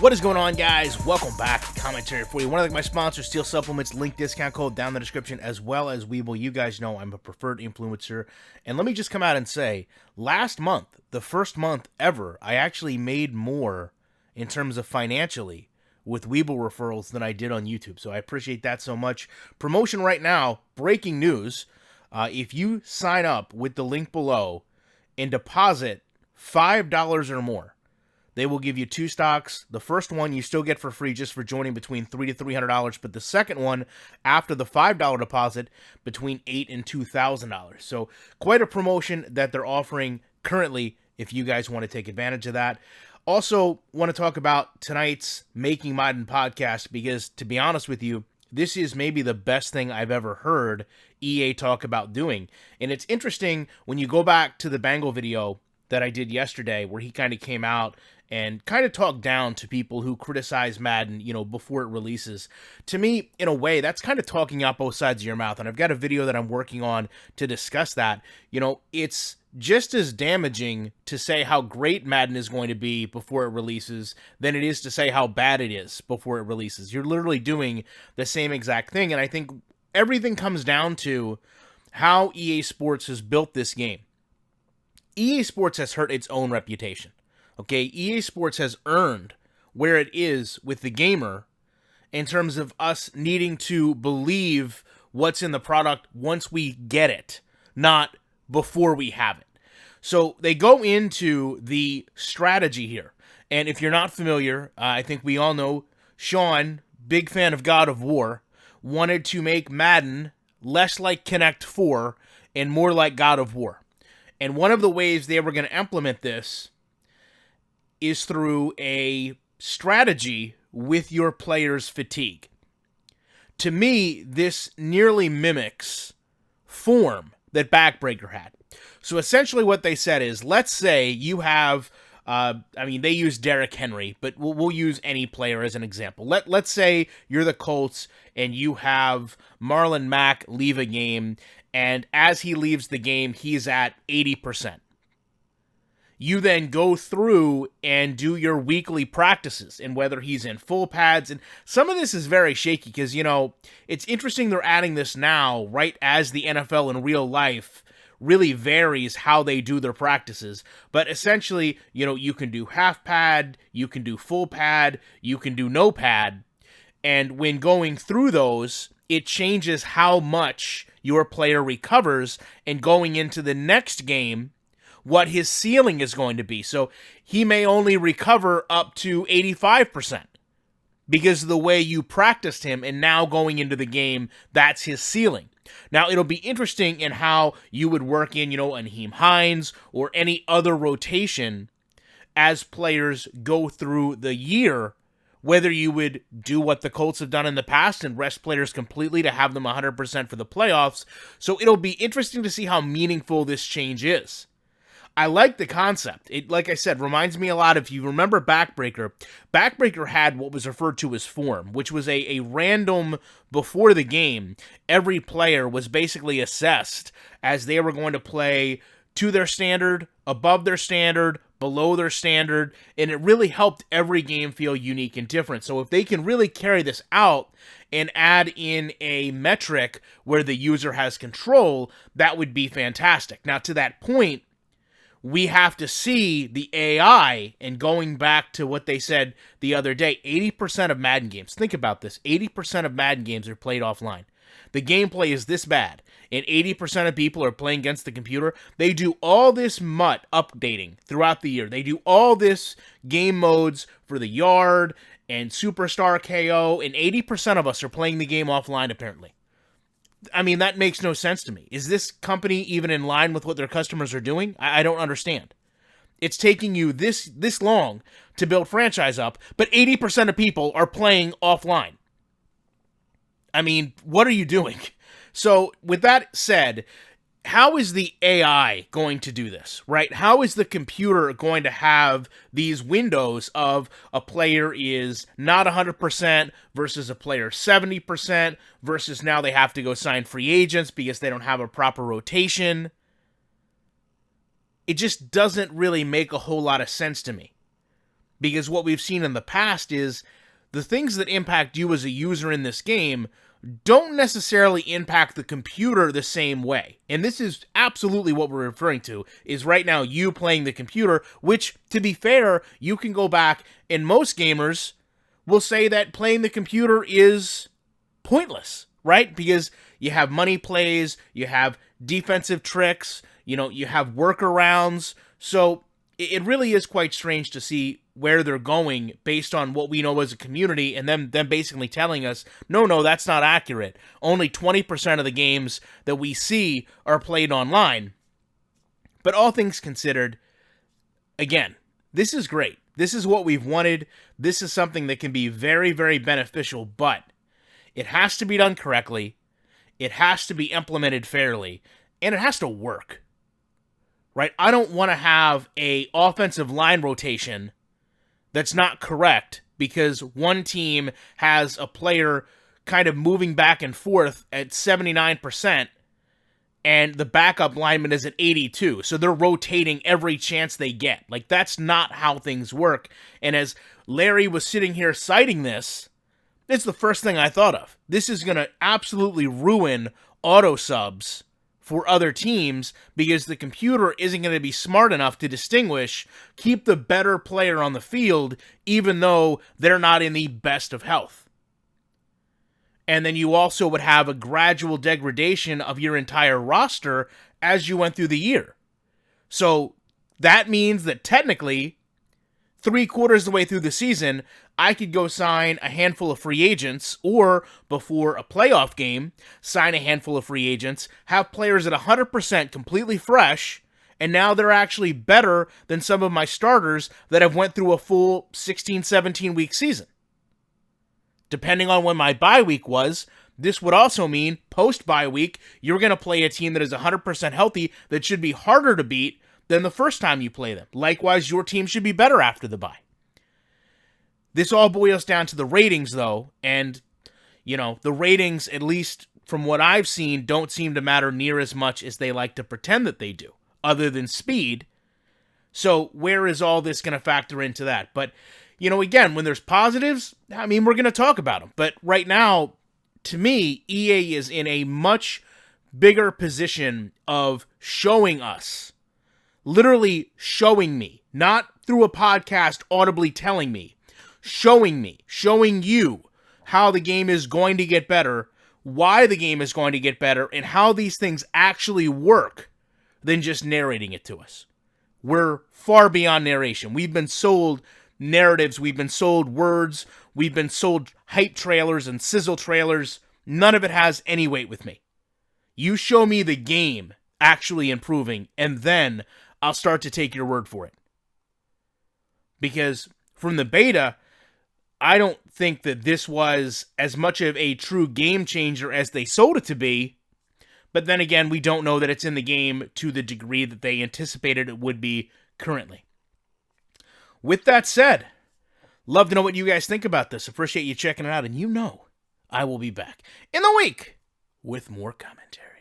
What is going on, guys? Welcome back to Commentary for you. One of my sponsors, Steel Supplements, link discount code down in the description, as well as Weeble. You guys know I'm a preferred influencer. And let me just come out and say, last month, the first month ever, I actually made more in terms of financially with Weeble referrals than I did on YouTube. So I appreciate that so much. Promotion right now, breaking news. If you sign up with the link below and deposit $5 or more, they will give you 2 stocks. The first one you still get for free just for joining between $300 to $300, but the second one, after the $5 deposit, between $8,000 and $2,000. So quite a promotion that they're offering currently if you guys want to take advantage of that. Also, want to talk about tonight's Making Madden podcast because, to be honest with you, this is maybe the best thing I've ever heard EA talk about doing. And it's interesting when you go back to the Bangle video that I did yesterday where he kind of came out and kind of talked down to people who criticize Madden, before it releases. To me, in a way, that's kind of talking out both sides of your mouth, and I've got a video that I'm working on to discuss that. It's just as damaging to say how great Madden is going to be before it releases than it is to say how bad it is before it releases. You're literally doing the same exact thing, and I think everything comes down to how EA Sports has built this game. EA Sports has hurt its own reputation. Okay, EA Sports has earned where it is with the gamer in terms of us needing to believe what's in the product once we get it, not before we have it. So they go into the strategy here. And if you're not familiar, I think we all know Sean, big fan of God of War, wanted to make Madden less like Connect 4 and more like God of War. And one of the ways they were going to implement this is through a strategy with your player's fatigue. To me, this nearly mimics form that Backbreaker had. So essentially what they said is, let's say you have, they use Derrick Henry, but we'll use any player as an example. Let's say you're the Colts and you have Marlon Mack leave a game, and as he leaves the game, he's at 80%. You then go through and do your weekly practices, and whether he's in full pads, and some of this is very shaky because, it's interesting they're adding this now, right as the NFL in real life really varies how they do their practices. But essentially, you can do half pad, you can do full pad, you can do no pad, and when going through those, it changes how much your player recovers, and going into the next game, what his ceiling is going to be. So he may only recover up to 85% because of the way you practiced him, and now going into the game, that's his ceiling. Now, it'll be interesting in how you would work in, Naheem Hines or any other rotation as players go through the year, whether you would do what the Colts have done in the past and rest players completely to have them 100% for the playoffs. So it'll be interesting to see how meaningful this change is. I like the concept. It, like I said, reminds me a lot, if you remember Backbreaker. Backbreaker had what was referred to as form, which was a random, before the game, every player was basically assessed as they were going to play to their standard, above their standard, below their standard, and it really helped every game feel unique and different. So if they can really carry this out and add in a metric where the user has control, that would be fantastic. Now, to that point, we have to see the AI, and going back to what they said the other day, 80% of Madden games, think about this, 80% of Madden games are played offline. The gameplay is this bad, and 80% of people are playing against the computer. They do all this MUT updating throughout the year. They do all this game modes for the yard and Superstar KO, and 80% of us are playing the game offline, apparently. I mean, that makes no sense to me. Is this company even in line with what their customers are doing? I don't understand. It's taking you this long to build franchise up, but 80% of people are playing offline. I mean, what are you doing? So, with that said, how is the AI going to do this, right? How is the computer going to have these windows of a player is not 100% versus a player 70% versus now they have to go sign free agents because they don't have a proper rotation? It just doesn't really make a whole lot of sense to me. Because what we've seen in the past is the things that impact you as a user in this game don't necessarily impact the computer the same way. And this is absolutely what we're referring to, is right now you playing the computer, which, to be fair, you can go back, and most gamers will say that playing the computer is pointless, right? Because you have money plays, you have defensive tricks, you have workarounds. So it really is quite strange to see where they're going based on what we know as a community, and them basically telling us, no, that's not accurate. Only 20% of the games that we see are played online. But all things considered, again, this is great. This is what we've wanted. This is something that can be very, very beneficial, but it has to be done correctly. It has to be implemented fairly, and it has to work. Right? I don't want to have an offensive line rotation that's not correct because one team has a player kind of moving back and forth at 79% and the backup lineman is at 82. So they're rotating every chance they get. Like, that's not how things work. And as Larry was sitting here citing this, it's the first thing I thought of. This is going to absolutely ruin auto subs for other teams because the computer isn't going to be smart enough to distinguish, keep the better player on the field, even though they're not in the best of health. And then you also would have a gradual degradation of your entire roster as you went through the year. So that means that technically, 3/4 of the way through the season, I could go sign a handful of free agents, or before a playoff game, sign a handful of free agents, have players at 100% completely fresh, and now they're actually better than some of my starters that have went through a full 16, 17-week season. Depending on when my bye week was, this would also mean post-bye week, you're going to play a team that is 100% healthy that should be harder to beat than the first time you play them. Likewise, your team should be better after the bye. This all boils down to the ratings, though, and, the ratings, at least from what I've seen, don't seem to matter near as much as they like to pretend that they do, other than speed. So where is all this going to factor into that? But, again, when there's positives, we're going to talk about them. But right now, to me, EA is in a much bigger position of showing us, literally showing me, not through a podcast audibly telling me, showing you how the game is going to get better, why the game is going to get better, and how these things actually work than just narrating it to us. We're far beyond narration. We've been sold narratives, we've been sold words, we've been sold hype trailers and sizzle trailers. None of it has any weight with me. You show me the game actually improving, and then I'll start to take your word for it. Because from the beta, I don't think that this was as much of a true game changer as they sold it to be. But then again, we don't know that it's in the game to the degree that they anticipated it would be currently. With that said, love to know what you guys think about this. Appreciate you checking it out. And I will be back in the week with more commentary.